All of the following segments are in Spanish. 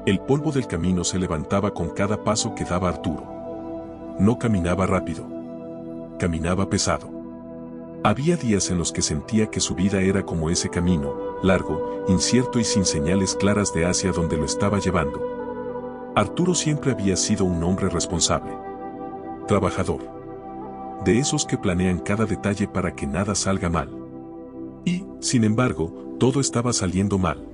El polvo del camino se levantaba con cada paso que daba Arturo. No caminaba rápido. Caminaba pesado. Había días en los que sentía que su vida era como ese camino, largo, incierto y sin señales claras de hacia dónde lo estaba llevando. Arturo siempre había sido un hombre responsable. Trabajador. De esos que planean cada detalle para que nada salga mal. Y, sin embargo, todo estaba saliendo mal.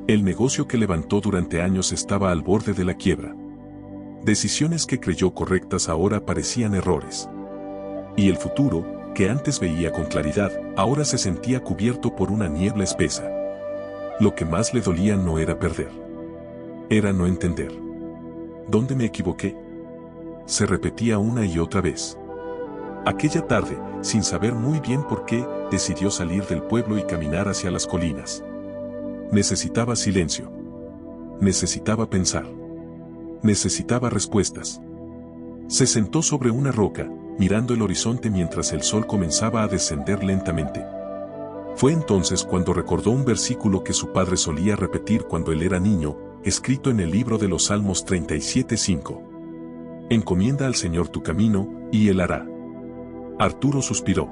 El negocio que levantó durante años estaba al borde de la quiebra. Decisiones que creyó correctas ahora parecían errores. Y el futuro, que antes veía con claridad, ahora se sentía cubierto por una niebla espesa. Lo que más le dolía no era perder. Era no entender. ¿Dónde me equivoqué? Se repetía una y otra vez. Aquella tarde, sin saber muy bien por qué, decidió salir del pueblo y caminar hacia las colinas. Necesitaba silencio. Necesitaba pensar. Necesitaba respuestas. Se sentó sobre una roca, mirando el horizonte mientras el sol comenzaba a descender lentamente. Fue entonces cuando recordó un versículo que su padre solía repetir cuando él era niño, escrito en el libro de los Salmos 37:5. Encomienda al Señor tu camino, y Él hará. Arturo suspiró.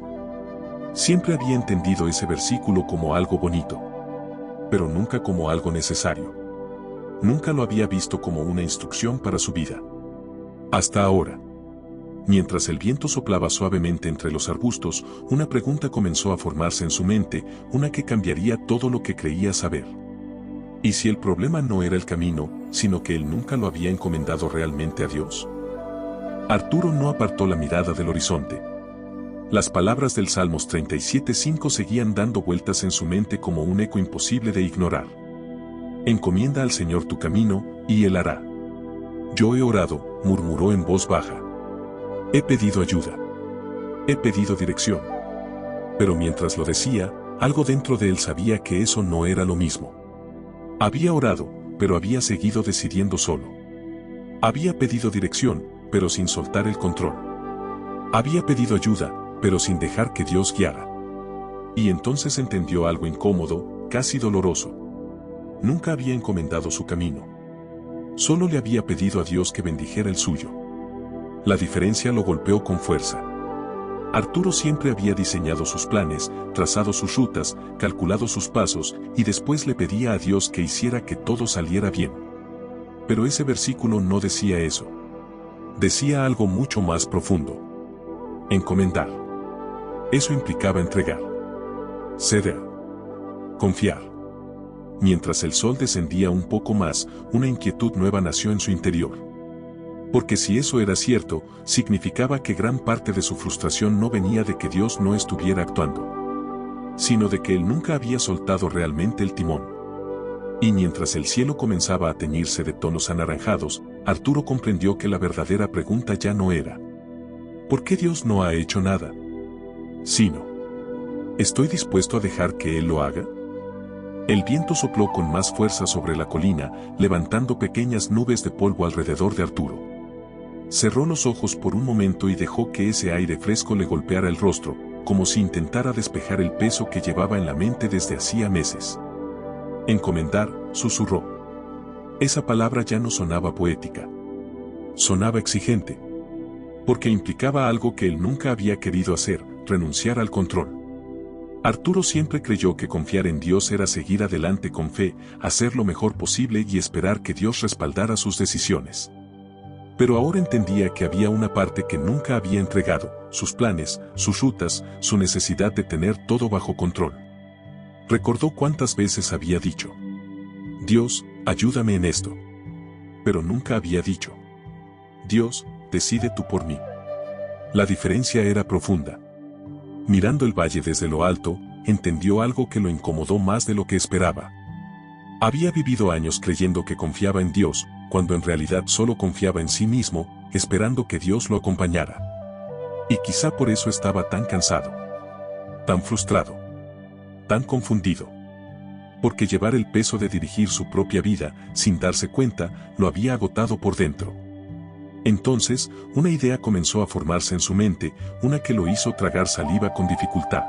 Siempre había entendido ese versículo como algo bonito, pero nunca como algo necesario. Nunca lo había visto como una instrucción para su vida. Hasta ahora. Mientras el viento soplaba suavemente entre los arbustos, una pregunta comenzó a formarse en su mente, una que cambiaría todo lo que creía saber. ¿Y si el problema no era el camino, sino que él nunca lo había encomendado realmente a Dios? Arturo no apartó la mirada del horizonte. Las palabras del Salmos 37:5 seguían dando vueltas en su mente como un eco imposible de ignorar. Encomienda al Señor tu camino, y Él hará. Yo he orado, murmuró en voz baja. He pedido ayuda. He pedido dirección. Pero mientras lo decía, algo dentro de él sabía que eso no era lo mismo. Había orado, pero había seguido decidiendo solo. Había pedido dirección, pero sin soltar el control. Había pedido ayuda, pero sin dejar que Dios guiara. Y entonces entendió algo incómodo, casi doloroso. Nunca había encomendado su camino. Solo le había pedido a Dios que bendijera el suyo. La diferencia lo golpeó con fuerza. Arturo siempre había diseñado sus planes, trazado sus rutas, calculado sus pasos, y después le pedía a Dios que hiciera que todo saliera bien. Pero ese versículo no decía eso. Decía algo mucho más profundo. Encomendar. Eso implicaba entregar. Ceder. Confiar. Mientras el sol descendía un poco más, una inquietud nueva nació en su interior. Porque si eso era cierto, significaba que gran parte de su frustración no venía de que Dios no estuviera actuando, sino de que él nunca había soltado realmente el timón. Y mientras el cielo comenzaba a teñirse de tonos anaranjados, Arturo comprendió que la verdadera pregunta ya no era ¿por qué Dios no ha hecho nada? Sino ¿estoy dispuesto a dejar que Él lo haga? El viento sopló con más fuerza sobre la colina, levantando pequeñas nubes de polvo alrededor de Arturo. Cerró los ojos por un momento y dejó que ese aire fresco le golpeara el rostro, como si intentara despejar el peso que llevaba en la mente desde hacía meses. Encomendar, susurró. Esa palabra ya no sonaba poética. Sonaba exigente. Porque implicaba algo que él nunca había querido hacer, renunciar al control. Arturo siempre creyó que confiar en Dios era seguir adelante con fe, hacer lo mejor posible y esperar que Dios respaldara sus decisiones. Pero ahora entendía que había una parte que nunca había entregado, sus planes, sus rutas, su necesidad de tener todo bajo control. Recordó cuántas veces había dicho: Dios, ayúdame en esto. Pero nunca había dicho: Dios, decide tú por mí. La diferencia era profunda. Mirando el valle desde lo alto, entendió algo que lo incomodó más de lo que esperaba. Había vivido años creyendo que confiaba en Dios, cuando en realidad solo confiaba en sí mismo, esperando que Dios lo acompañara. Y quizá por eso estaba tan cansado, tan frustrado, tan confundido. Porque llevar el peso de dirigir su propia vida, sin darse cuenta, lo había agotado por dentro. Entonces, una idea comenzó a formarse en su mente, una que lo hizo tragar saliva con dificultad.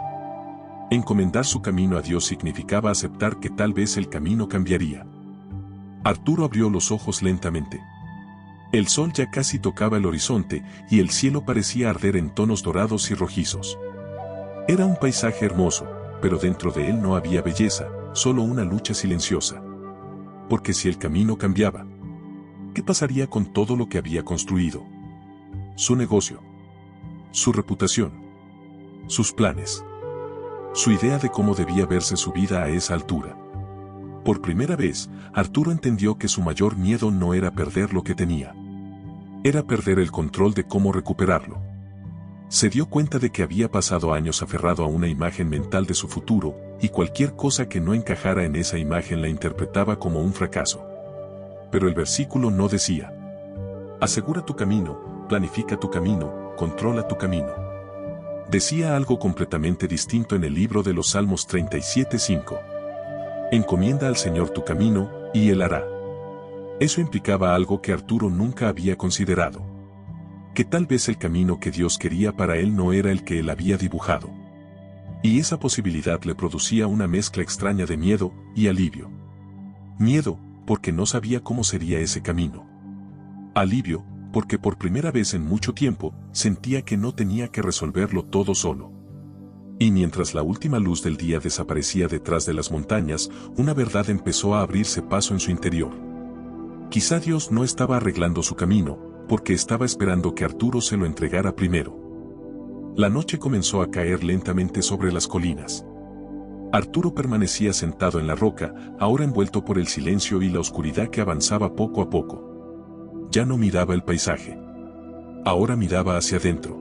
Encomendar su camino a Dios significaba aceptar que tal vez el camino cambiaría. Arturo abrió los ojos lentamente. El sol ya casi tocaba el horizonte y el cielo parecía arder en tonos dorados y rojizos. Era un paisaje hermoso, pero dentro de él no había belleza, solo una lucha silenciosa. Porque si el camino cambiaba, ¿qué pasaría con todo lo que había construido? Su negocio, su reputación, sus planes, su idea de cómo debía verse su vida a esa altura. Por primera vez, Arturo entendió que su mayor miedo no era perder lo que tenía. Era perder el control de cómo recuperarlo. Se dio cuenta de que había pasado años aferrado a una imagen mental de su futuro, y cualquier cosa que no encajara en esa imagen la interpretaba como un fracaso. Pero el versículo no decía: asegura tu camino, planifica tu camino, controla tu camino. Decía algo completamente distinto en el libro de los Salmos 37:5. Encomienda al Señor tu camino, y Él hará. Eso implicaba algo que Arturo nunca había considerado. Que tal vez el camino que Dios quería para él no era el que él había dibujado. Y esa posibilidad le producía una mezcla extraña de miedo y alivio. Miedo, porque no sabía cómo sería ese camino. Alivio, porque por primera vez en mucho tiempo, sentía que no tenía que resolverlo todo solo. Y mientras la última luz del día desaparecía detrás de las montañas, una verdad empezó a abrirse paso en su interior. Quizá Dios no estaba arreglando su camino, porque estaba esperando que Arturo se lo entregara primero. La noche comenzó a caer lentamente sobre las colinas. Arturo permanecía sentado en la roca, ahora envuelto por el silencio y la oscuridad que avanzaba poco a poco. Ya no miraba el paisaje. Ahora miraba hacia adentro.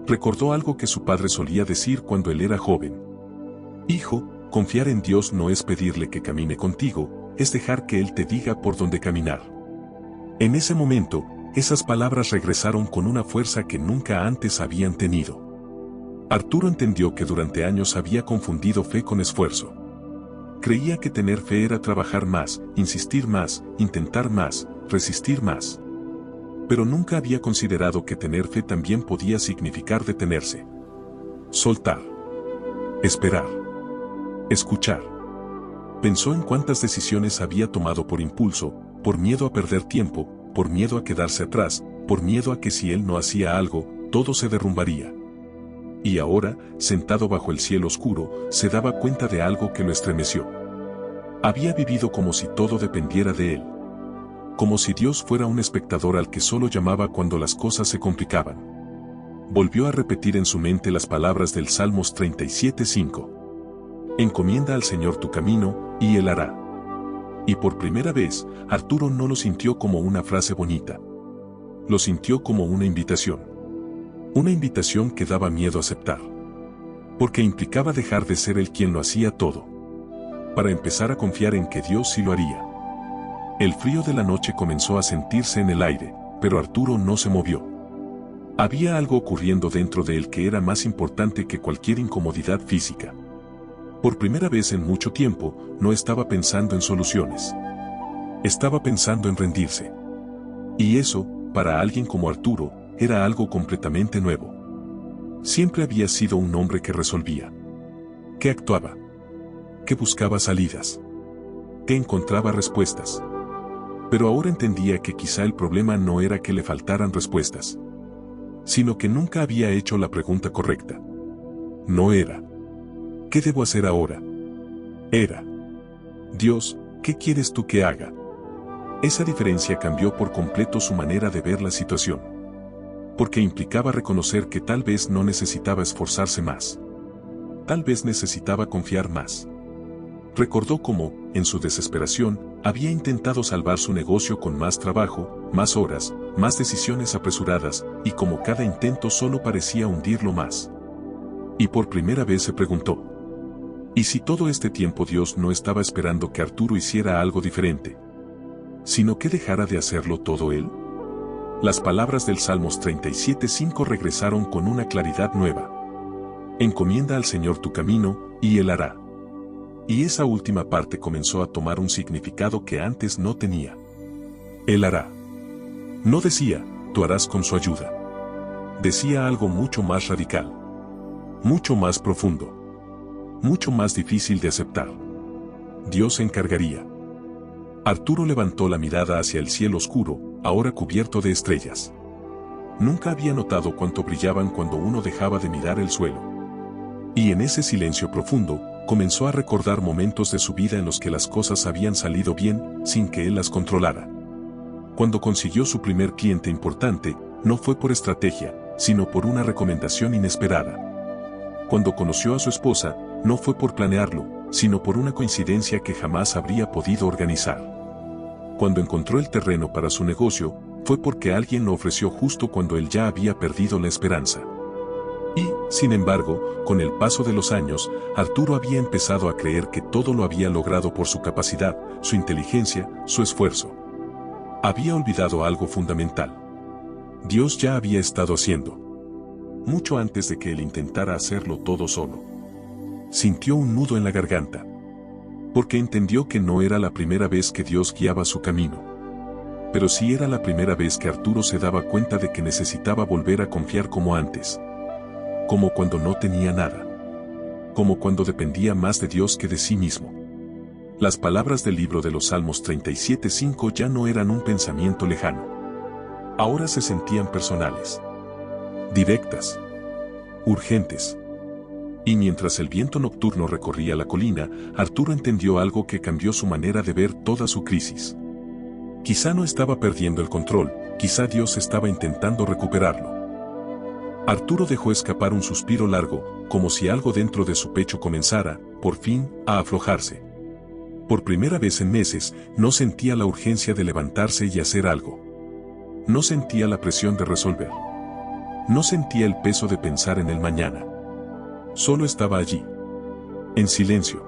Recordó algo que su padre solía decir cuando él era joven. Hijo, confiar en Dios no es pedirle que camine contigo, es dejar que Él te diga por dónde caminar. En ese momento, esas palabras regresaron con una fuerza que nunca antes habían tenido. Arturo entendió que durante años había confundido fe con esfuerzo. Creía que tener fe era trabajar más, insistir más, intentar más, resistir más. Pero nunca había considerado que tener fe también podía significar detenerse. Soltar. Esperar. Escuchar. Pensó en cuántas decisiones había tomado por impulso, por miedo a perder tiempo, por miedo a quedarse atrás, por miedo a que si él no hacía algo, todo se derrumbaría. Y ahora, sentado bajo el cielo oscuro, se daba cuenta de algo que lo estremeció. Había vivido como si todo dependiera de él. Como si Dios fuera un espectador al que solo llamaba cuando las cosas se complicaban. Volvió a repetir en su mente las palabras del Salmos 37:5. Encomienda al Señor tu camino, y Él hará. Y por primera vez, Arturo no lo sintió como una frase bonita. Lo sintió como una invitación. Una invitación que daba miedo aceptar. Porque implicaba dejar de ser él quien lo hacía todo. Para empezar a confiar en que Dios sí lo haría. El frío de la noche comenzó a sentirse en el aire, pero Arturo no se movió. Había algo ocurriendo dentro de él que era más importante que cualquier incomodidad física. Por primera vez en mucho tiempo, no estaba pensando en soluciones. Estaba pensando en rendirse. Y eso, para alguien como Arturo, era algo completamente nuevo. Siempre había sido un hombre que resolvía. Que actuaba. Que buscaba salidas. Que encontraba respuestas. Pero ahora entendía que quizá el problema no era que le faltaran respuestas. Sino que nunca había hecho la pregunta correcta. No era: ¿qué debo hacer ahora? Era: Dios, ¿qué quieres tú que haga? Esa diferencia cambió por completo su manera de ver la situación. Porque implicaba reconocer que tal vez no necesitaba esforzarse más. Tal vez necesitaba confiar más. Recordó cómo, en su desesperación, había intentado salvar su negocio con más trabajo, más horas, más decisiones apresuradas, y como cada intento solo parecía hundirlo más. Y por primera vez se preguntó: ¿y si todo este tiempo Dios no estaba esperando que Arturo hiciera algo diferente, sino que dejara de hacerlo todo él? Las palabras del Salmos 37:5 regresaron con una claridad nueva. Encomienda al Señor tu camino, y Él hará. Y esa última parte comenzó a tomar un significado que antes no tenía. Él hará. No decía: tú harás con su ayuda. Decía algo mucho más radical. Mucho más profundo. Mucho más difícil de aceptar. Dios se encargaría. Arturo levantó la mirada hacia el cielo oscuro, ahora cubierto de estrellas. Nunca había notado cuánto brillaban cuando uno dejaba de mirar el suelo. Y en ese silencio profundo, comenzó a recordar momentos de su vida en los que las cosas habían salido bien, sin que él las controlara. Cuando consiguió su primer cliente importante, no fue por estrategia, sino por una recomendación inesperada. Cuando conoció a su esposa, no fue por planearlo, sino por una coincidencia que jamás habría podido organizar. Cuando encontró el terreno para su negocio, fue porque alguien lo ofreció justo cuando él ya había perdido la esperanza. Y, sin embargo, con el paso de los años, Arturo había empezado a creer que todo lo había logrado por su capacidad, su inteligencia, su esfuerzo. Había olvidado algo fundamental. Dios ya había estado haciendo mucho antes de que él intentara hacerlo todo solo. Sintió un nudo en la garganta, porque entendió que no era la primera vez que Dios guiaba su camino. Pero sí era la primera vez que Arturo se daba cuenta de que necesitaba volver a confiar como antes. Como cuando no tenía nada. Como cuando dependía más de Dios que de sí mismo. Las palabras del libro de los Salmos 37:5 ya no eran un pensamiento lejano. Ahora se sentían personales. Directas. Urgentes. Y mientras el viento nocturno recorría la colina, Arturo entendió algo que cambió su manera de ver toda su crisis. Quizá no estaba perdiendo el control, quizá Dios estaba intentando recuperarlo. Arturo dejó escapar un suspiro largo, como si algo dentro de su pecho comenzara, por fin, a aflojarse. Por primera vez en meses, no sentía la urgencia de levantarse y hacer algo. No sentía la presión de resolver. No sentía el peso de pensar en el mañana. Solo estaba allí. En silencio.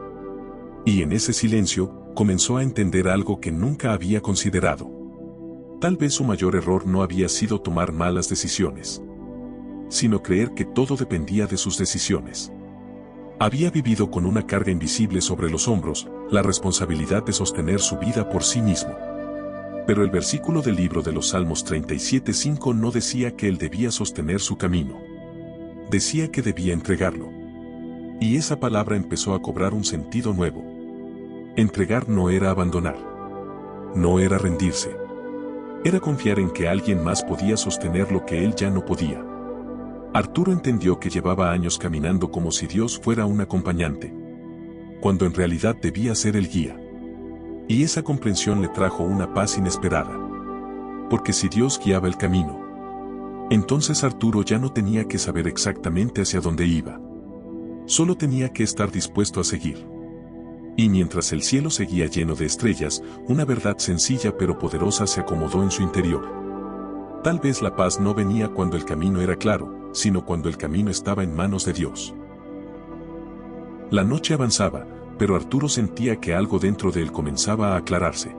Y en ese silencio, comenzó a entender algo que nunca había considerado. Tal vez su mayor error no había sido tomar malas decisiones, sino creer que todo dependía de sus decisiones. Había vivido con una carga invisible sobre los hombros, la responsabilidad de sostener su vida por sí mismo. Pero el versículo del libro de los Salmos 37:5 no decía que él debía sostener su camino. Decía que debía entregarlo. Y esa palabra empezó a cobrar un sentido nuevo. Entregar no era abandonar. No era rendirse. Era confiar en que alguien más podía sostener lo que él ya no podía. Arturo entendió que llevaba años caminando como si Dios fuera un acompañante, cuando en realidad debía ser el guía. Y esa comprensión le trajo una paz inesperada. Porque si Dios guiaba el camino, entonces Arturo ya no tenía que saber exactamente hacia dónde iba. Solo tenía que estar dispuesto a seguir. Y mientras el cielo seguía lleno de estrellas, una verdad sencilla pero poderosa se acomodó en su interior. Tal vez la paz no venía cuando el camino era claro, sino cuando el camino estaba en manos de Dios. La noche avanzaba, pero Arturo sentía que algo dentro de él comenzaba a aclararse.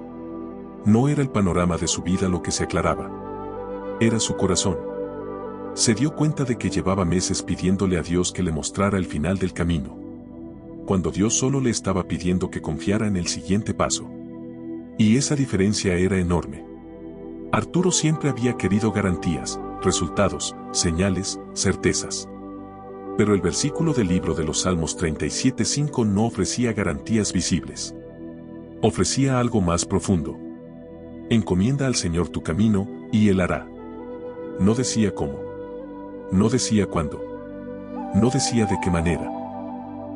No era el panorama de su vida lo que se aclaraba. Era su corazón. Se dio cuenta de que llevaba meses pidiéndole a Dios que le mostrara el final del camino, cuando Dios solo le estaba pidiendo que confiara en el siguiente paso. Y esa diferencia era enorme. Arturo siempre había querido garantías, resultados, señales, certezas. Pero el versículo del libro de los Salmos 37:5 no ofrecía garantías visibles. Ofrecía algo más profundo. Encomienda al Señor tu camino, y Él hará. No decía cómo. No decía cuándo. No decía de qué manera.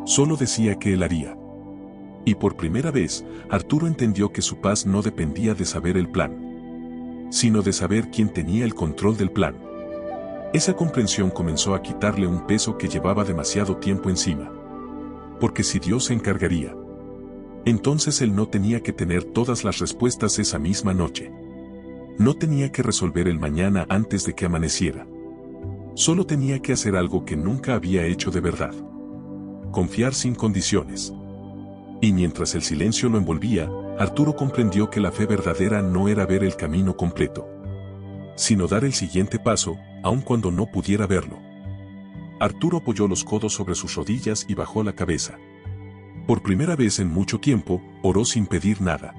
Solo decía que Él haría. Y por primera vez, Arturo entendió que su paz no dependía de saber el plan, sino de saber quién tenía el control del plan. Esa comprensión comenzó a quitarle un peso que llevaba demasiado tiempo encima. Porque si Dios se encargaría, entonces él no tenía que tener todas las respuestas esa misma noche. No tenía que resolver el mañana antes de que amaneciera. Solo tenía que hacer algo que nunca había hecho de verdad. Confiar sin condiciones. Y mientras el silencio lo envolvía, Arturo comprendió que la fe verdadera no era ver el camino completo, sino dar el siguiente paso, aun cuando no pudiera verlo. Arturo apoyó los codos sobre sus rodillas y bajó la cabeza. Por primera vez en mucho tiempo, oró sin pedir nada.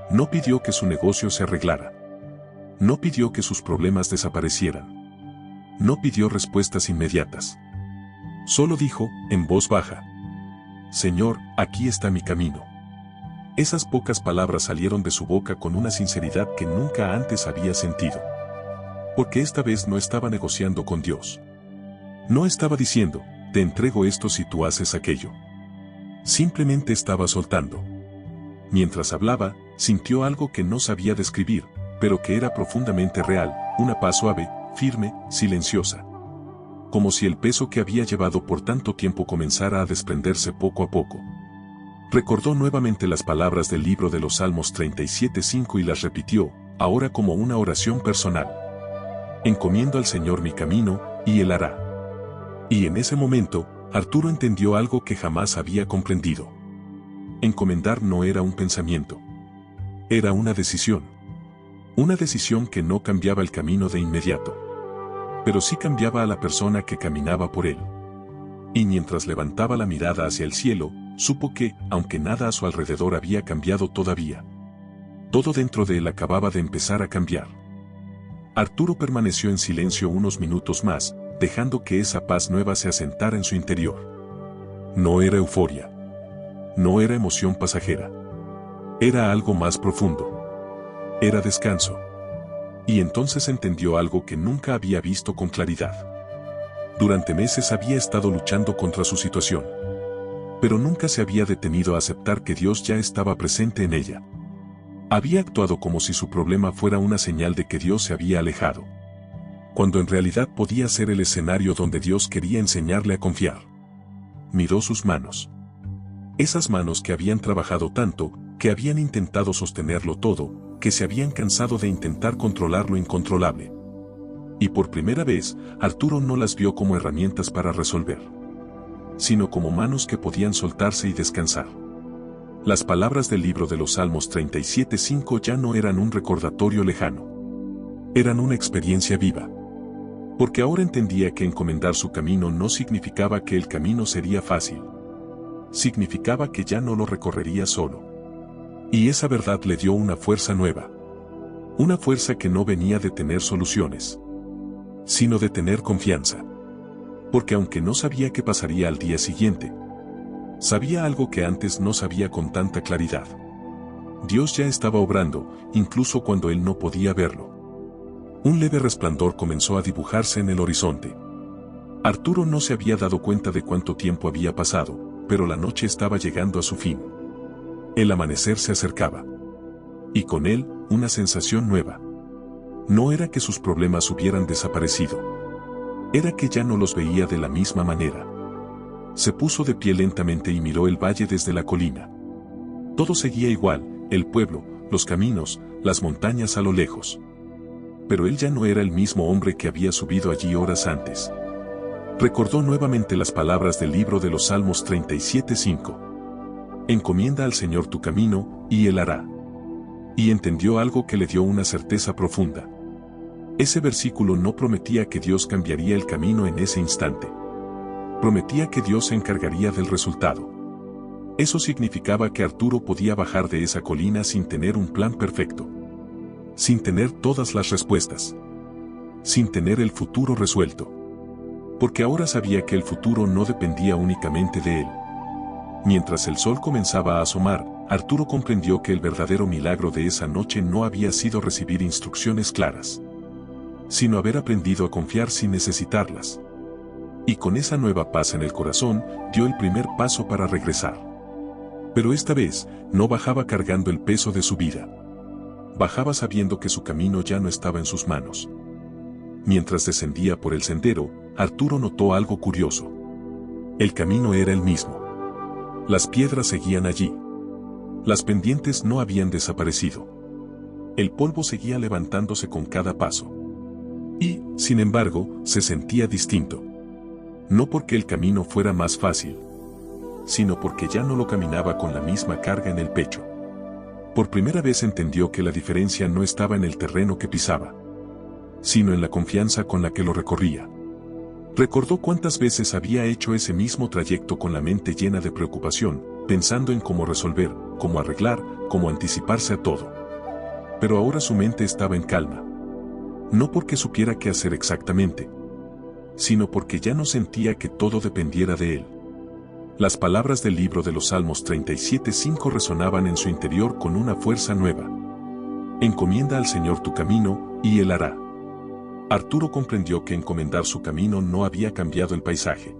No pidió que su negocio se arreglara. No pidió que sus problemas desaparecieran. No pidió respuestas inmediatas. Solo dijo, en voz baja: Señor, aquí está mi camino. Esas pocas palabras salieron de su boca con una sinceridad que nunca antes había sentido. Porque esta vez no estaba negociando con Dios. No estaba diciendo, te entrego esto si tú haces aquello. Simplemente estaba soltando. Mientras hablaba, sintió algo que no sabía describir, pero que era profundamente real, una paz suave, firme, silenciosa. Como si el peso que había llevado por tanto tiempo comenzara a desprenderse poco a poco. Recordó nuevamente las palabras del libro de los Salmos 37:5 y las repitió, ahora como una oración personal. Encomiendo al Señor mi camino, y Él hará. Y en ese momento, Arturo entendió algo que jamás había comprendido. Encomendar no era un pensamiento. Era una decisión. Una decisión que no cambiaba el camino de inmediato. Pero sí cambiaba a la persona que caminaba por él. Y mientras levantaba la mirada hacia el cielo, supo que, aunque nada a su alrededor había cambiado todavía, todo dentro de él acababa de empezar a cambiar. Arturo permaneció en silencio unos minutos más, dejando que esa paz nueva se asentara en su interior. No era euforia. No era emoción pasajera. Era algo más profundo. Era descanso. Y entonces entendió algo que nunca había visto con claridad. Durante meses había estado luchando contra su situación. Pero nunca se había detenido a aceptar que Dios ya estaba presente en ella. Había actuado como si su problema fuera una señal de que Dios se había alejado. Cuando en realidad podía ser el escenario donde Dios quería enseñarle a confiar. Miró sus manos. Esas manos que habían trabajado tanto, que habían intentado sostenerlo todo, que se habían cansado de intentar controlar lo incontrolable. Y por primera vez, Arturo no las vio como herramientas para resolver, sino como manos que podían soltarse y descansar. Las palabras del libro de los Salmos 37:5 ya no eran un recordatorio lejano. Eran una experiencia viva. Porque ahora entendía que encomendar su camino no significaba que el camino sería fácil. Significaba que ya no lo recorrería solo. Y esa verdad le dio una fuerza nueva. Una fuerza que no venía de tener soluciones, sino de tener confianza. Porque aunque no sabía qué pasaría al día siguiente, sabía algo que antes no sabía con tanta claridad. Dios ya estaba obrando, incluso cuando él no podía verlo. Un leve resplandor comenzó a dibujarse en el horizonte. Arturo no se había dado cuenta de cuánto tiempo había pasado, pero la noche estaba llegando a su fin. El amanecer se acercaba. Y con él, una sensación nueva. No era que sus problemas hubieran desaparecido. Era que ya no los veía de la misma manera. Se puso de pie lentamente y miró el valle desde la colina. Todo seguía igual, el pueblo, los caminos, las montañas a lo lejos. Pero él ya no era el mismo hombre que había subido allí horas antes. Recordó nuevamente las palabras del libro de los Salmos 37:5. Encomienda al Señor tu camino, y Él hará. Y entendió algo que le dio una certeza profunda. Ese versículo no prometía que Dios cambiaría el camino en ese instante. Prometía que Dios se encargaría del resultado. Eso significaba que Arturo podía bajar de esa colina sin tener un plan perfecto. Sin tener todas las respuestas. Sin tener el futuro resuelto. Porque ahora sabía que el futuro no dependía únicamente de él. Mientras el sol comenzaba a asomar, Arturo comprendió que el verdadero milagro de esa noche no había sido recibir instrucciones claras, sino haber aprendido a confiar sin necesitarlas. Y con esa nueva paz en el corazón, dio el primer paso para regresar. Pero esta vez, no bajaba cargando el peso de su vida. Bajaba sabiendo que su camino ya no estaba en sus manos. Mientras descendía por el sendero, Arturo notó algo curioso. El camino era el mismo. Las piedras seguían allí. Las pendientes no habían desaparecido. El polvo seguía levantándose con cada paso. Y, sin embargo, se sentía distinto. No porque el camino fuera más fácil, sino porque ya no lo caminaba con la misma carga en el pecho. Por primera vez entendió que la diferencia no estaba en el terreno que pisaba, sino en la confianza con la que lo recorría. Recordó cuántas veces había hecho ese mismo trayecto con la mente llena de preocupación, pensando en cómo resolver, cómo arreglar, cómo anticiparse a todo. Pero ahora su mente estaba en calma. No porque supiera qué hacer exactamente, sino porque ya no sentía que todo dependiera de él. Las palabras del libro de los Salmos 37:5 resonaban en su interior con una fuerza nueva. Encomienda al Señor tu camino, y Él hará. Arturo comprendió que encomendar su camino no había cambiado el paisaje.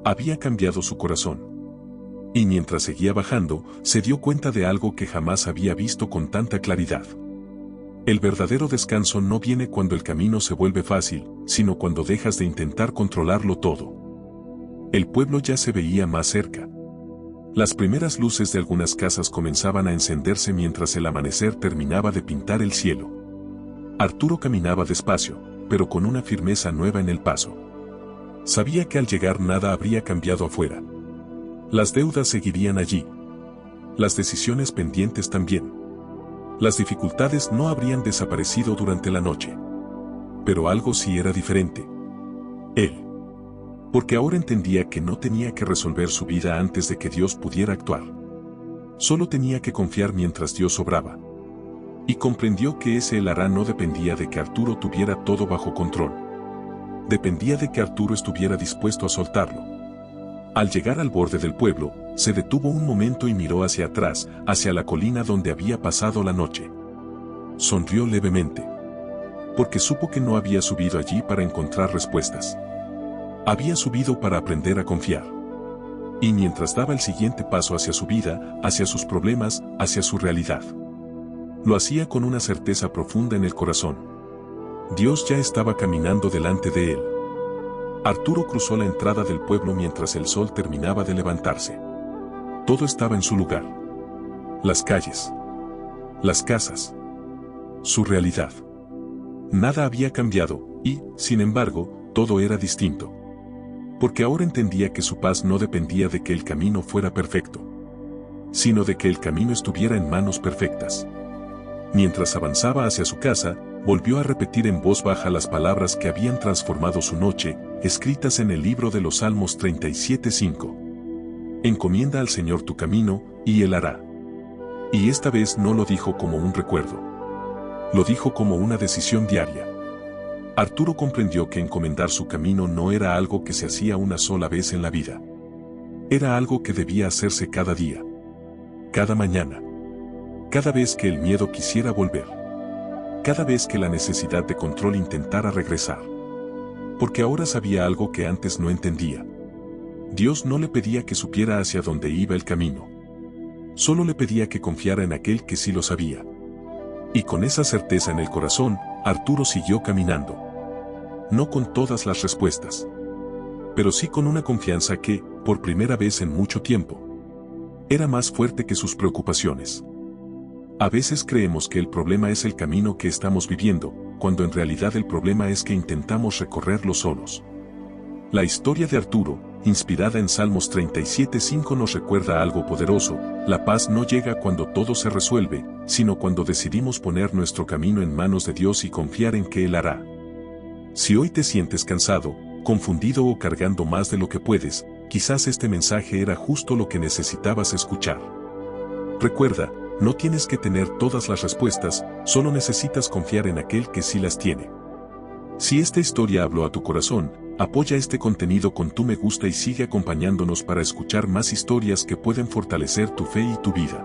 Había cambiado su corazón. Y mientras seguía bajando, se dio cuenta de algo que jamás había visto con tanta claridad. El verdadero descanso no viene cuando el camino se vuelve fácil, sino cuando dejas de intentar controlarlo todo. El pueblo ya se veía más cerca. Las primeras luces de algunas casas comenzaban a encenderse mientras el amanecer terminaba de pintar el cielo. Arturo caminaba despacio, pero con una firmeza nueva en el paso. Sabía que al llegar nada habría cambiado afuera. Las deudas seguirían allí. Las decisiones pendientes también. Las dificultades no habrían desaparecido durante la noche. Pero algo sí era diferente. Él. Porque ahora entendía que no tenía que resolver su vida antes de que Dios pudiera actuar. Solo tenía que confiar mientras Dios obraba. Y comprendió que ese Él hará no dependía de que Arturo tuviera todo bajo control. Dependía de que Arturo estuviera dispuesto a soltarlo. Al llegar al borde del pueblo, se detuvo un momento y miró hacia atrás, hacia la colina donde había pasado la noche. Sonrió levemente. Porque supo que no había subido allí para encontrar respuestas. Había subido para aprender a confiar. Y mientras daba el siguiente paso hacia su vida, hacia sus problemas, hacia su realidad. Lo hacía con una certeza profunda en el corazón. Dios ya estaba caminando delante de él. Arturo cruzó la entrada del pueblo mientras el sol terminaba de levantarse. Todo estaba en su lugar. Las calles. Las casas. Su realidad. Nada había cambiado, y, sin embargo, todo era distinto. Porque ahora entendía que su paz no dependía de que el camino fuera perfecto, sino de que el camino estuviera en manos perfectas. Mientras avanzaba hacia su casa, volvió a repetir en voz baja las palabras que habían transformado su noche, escritas en el libro de los Salmos 37:5. Encomienda al Señor tu camino, y Él hará. Y esta vez no lo dijo como un recuerdo. Lo dijo como una decisión diaria. Arturo comprendió que encomendar su camino no era algo que se hacía una sola vez en la vida. Era algo que debía hacerse cada día. Cada mañana. Cada vez que el miedo quisiera volver. Cada vez que la necesidad de control intentara regresar. Porque ahora sabía algo que antes no entendía. Dios no le pedía que supiera hacia dónde iba el camino. Solo le pedía que confiara en aquel que sí lo sabía. Y con esa certeza en el corazón, Arturo siguió caminando. No con todas las respuestas. Pero sí con una confianza que, por primera vez en mucho tiempo, era más fuerte que sus preocupaciones. A veces creemos que el problema es el camino que estamos viviendo, cuando en realidad el problema es que intentamos recorrerlo solos. La historia de Arturo, inspirada en Salmos 37:5, nos recuerda algo poderoso: la paz no llega cuando todo se resuelve, sino cuando decidimos poner nuestro camino en manos de Dios y confiar en que Él hará. Si hoy te sientes cansado, confundido o cargando más de lo que puedes, quizás este mensaje era justo lo que necesitabas escuchar. Recuerda, no tienes que tener todas las respuestas, solo necesitas confiar en aquel que sí las tiene. Si esta historia habló a tu corazón, apoya este contenido con tu me gusta y sigue acompañándonos para escuchar más historias que pueden fortalecer tu fe y tu vida.